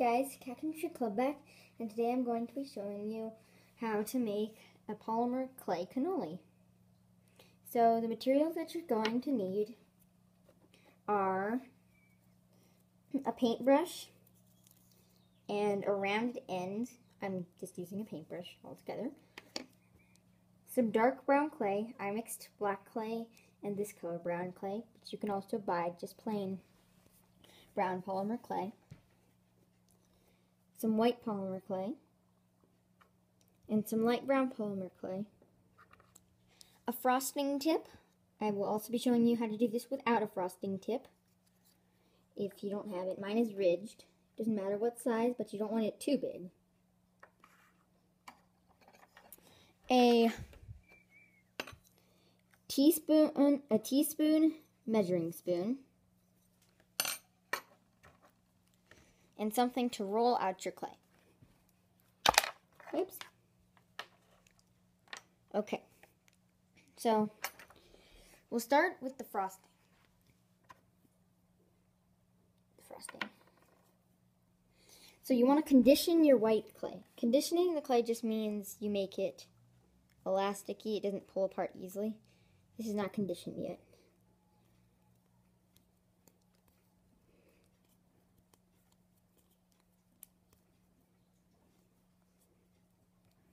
guys, Captain Club back, and today I'm going to be showing you how to make a polymer clay cannoli. So the materials that you're going to need are a paintbrush and a rounded end. I'm just using a paintbrush altogether. Some dark brown clay. I mixed black clay and this color brown clay, but you can also buy just plain brown polymer clay. Some white polymer clay, and some light brown polymer clay. A frosting tip. I will also be showing you how to do this without a frosting tip if you don't have it. Mine is ridged. Doesn't matter what size, but you don't want it too big. A teaspoon measuring spoon, and something to roll out your clay. Oops. Okay, so we'll start with the frosting. So you want to condition your white clay. Conditioning the clay just means you make it elasticy. It doesn't pull apart easily. This is not conditioned yet.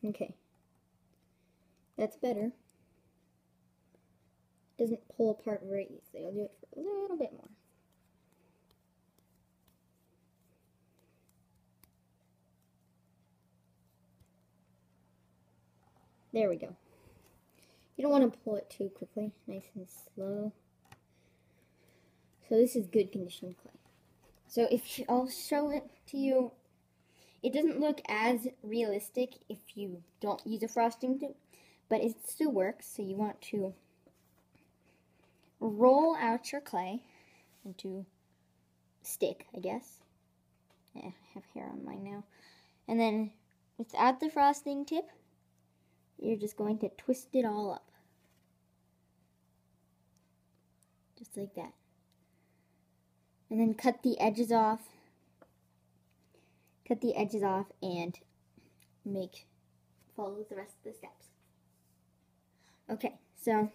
Okay, that's better. Doesn't pull apart very easily. I'll do it for a little bit more. There we go. You don't want to pull it too quickly, nice and slow. So this is good conditioned clay. So I'll show it to you. It doesn't look as realistic if you don't use a frosting tip, but it still works. So you want to roll out your clay into a stick, I guess. Yeah, I have hair on mine now. And then without the frosting tip, you're just going to twist it all up. Just like that. And then cut the edges off. Cut the edges off and follow the rest of the steps. Okay, so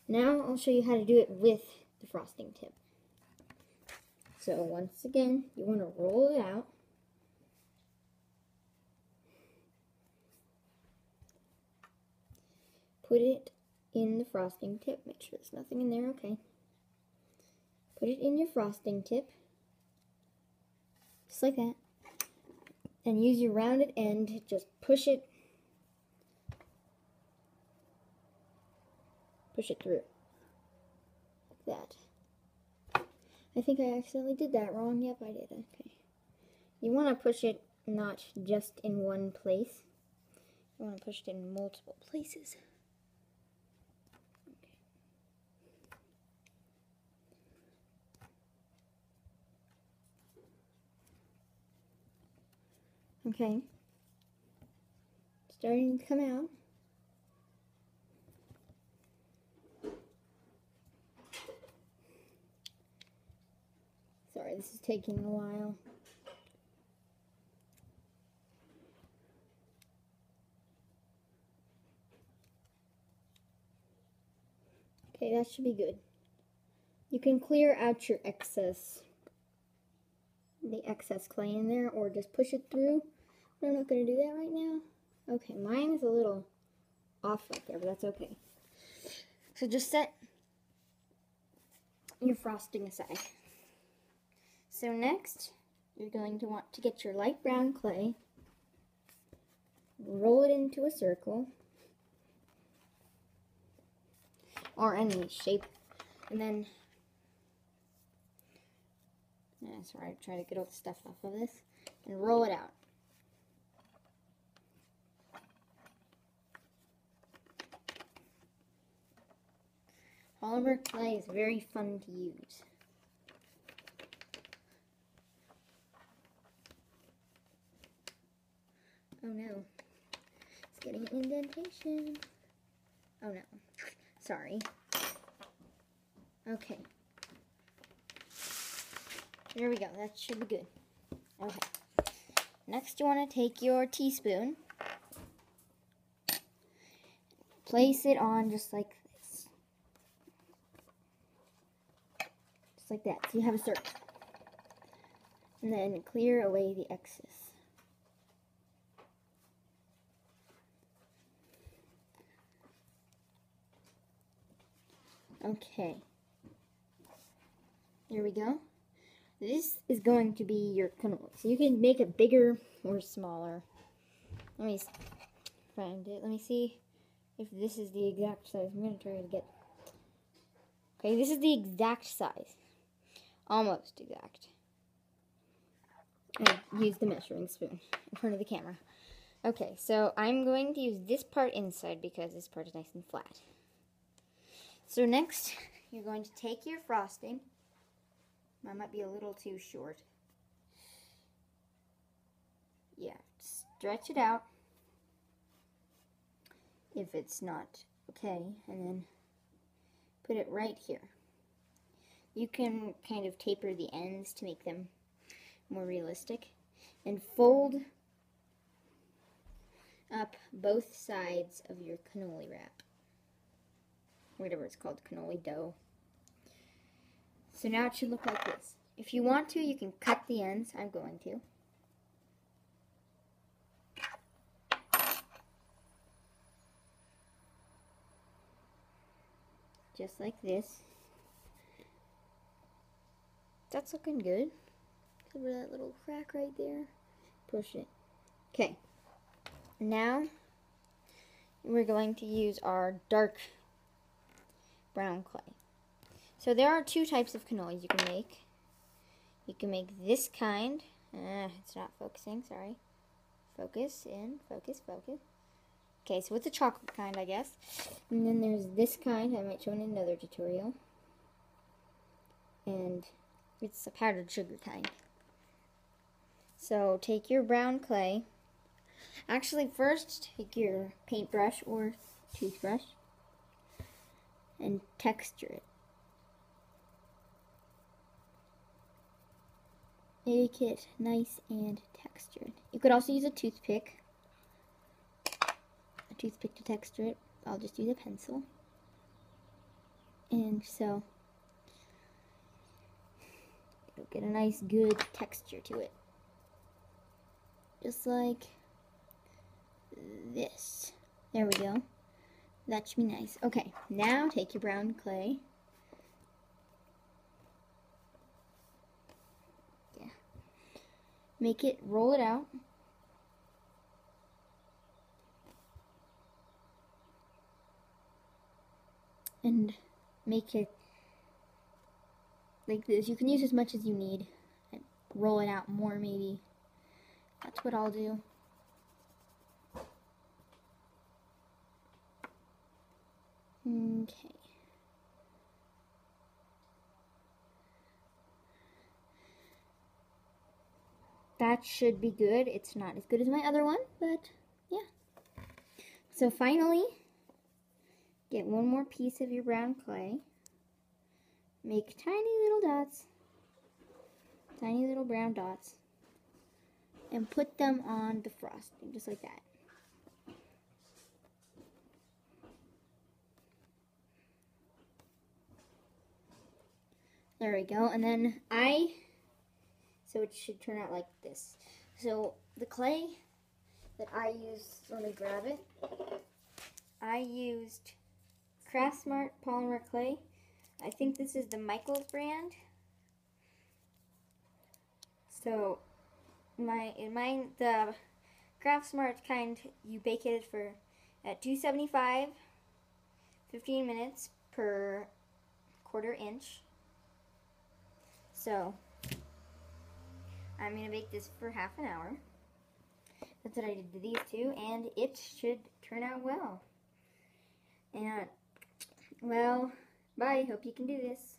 now I'll show you how to do it with the frosting tip. So once again, you want to roll it out. Put it in the frosting tip. Make sure there's nothing in there, okay. Put it in your frosting tip. Just like that. And use your rounded end, just push it through, like that. I think I accidentally did that wrong. Yep, I did, okay. You want to push it not just in one place. You want to push it in multiple places. Okay, starting to come out. Sorry, this is taking a while. Okay, that should be good. You can clear out your the excess clay in there, or just push it through. But I'm not going to do that right now. Okay, mine is a little off right there, but that's okay. So just set your frosting aside. So next, you're going to want to get your light brown clay, roll it into a circle, or any shape, and then sorry, try to get all the stuff off of this, and roll it out. Polymer clay is very fun to use. Oh no, it's getting an indentation. Oh no, sorry. Okay. There we go. That should be good. Okay. next you want to take your teaspoon, place it on just like this. Just like that. So you have a circle. And then clear away the excess. Okay. There we go. This is going to be your cannoli. So you can make it bigger or smaller. Let me find it. Let me see if this is the exact size. I'm going to try to get... Okay, this is the exact size. Almost exact. I used the measuring spoon in front of the camera. Okay, so I'm going to use this part inside because this part is nice and flat. So next, you're going to take your frosting. Mine might be a little too short. Yeah, stretch it out if it's not okay, and then put it right here. You can kind of taper the ends to make them more realistic, and fold up both sides of your cannoli wrap. Whatever it's called, cannoli dough. So now it should look like this. If you want to, you can cut the ends. I'm going to. Just like this. That's looking good. Cover that little crack right there. Push it. Okay. Now we're going to use our dark brown clay. So there are two types of cannolis you can make. You can make this kind. It's not focusing, sorry. Focus in, focus, focus. Okay, so it's a chocolate kind, I guess. And then there's this kind, I might show in another tutorial. And it's a powdered sugar kind. So take your brown clay. Actually, first take your paintbrush or toothbrush and texture it. Make it nice and textured. You could also use a toothpick to texture it. I'll just use a pencil. And so you'll get a nice good texture to it. Just like this. There we go. That should be nice. Okay, now take your brown clay. Yeah. Make it, roll it out. And make it like this. You can use as much as you need. And roll it out more maybe. That's what I'll do. Okay. That should be good. It's not as good as my other one, but yeah. So finally, get one more piece of your brown clay. Make tiny little dots. Tiny little brown dots. And put them on the frosting, just like that. There we go. And then so it should turn out like this. So the clay that I used, let me grab it. I used Craft Smart Polymer Clay. I think this is the Michaels brand. So the Craft Smart kind, you bake it at 275, 15 minutes per 1/4 inch. So I'm going to bake this for half an hour. That's what I did to these two, and it should turn out well. And, well, bye. Hope you can do this.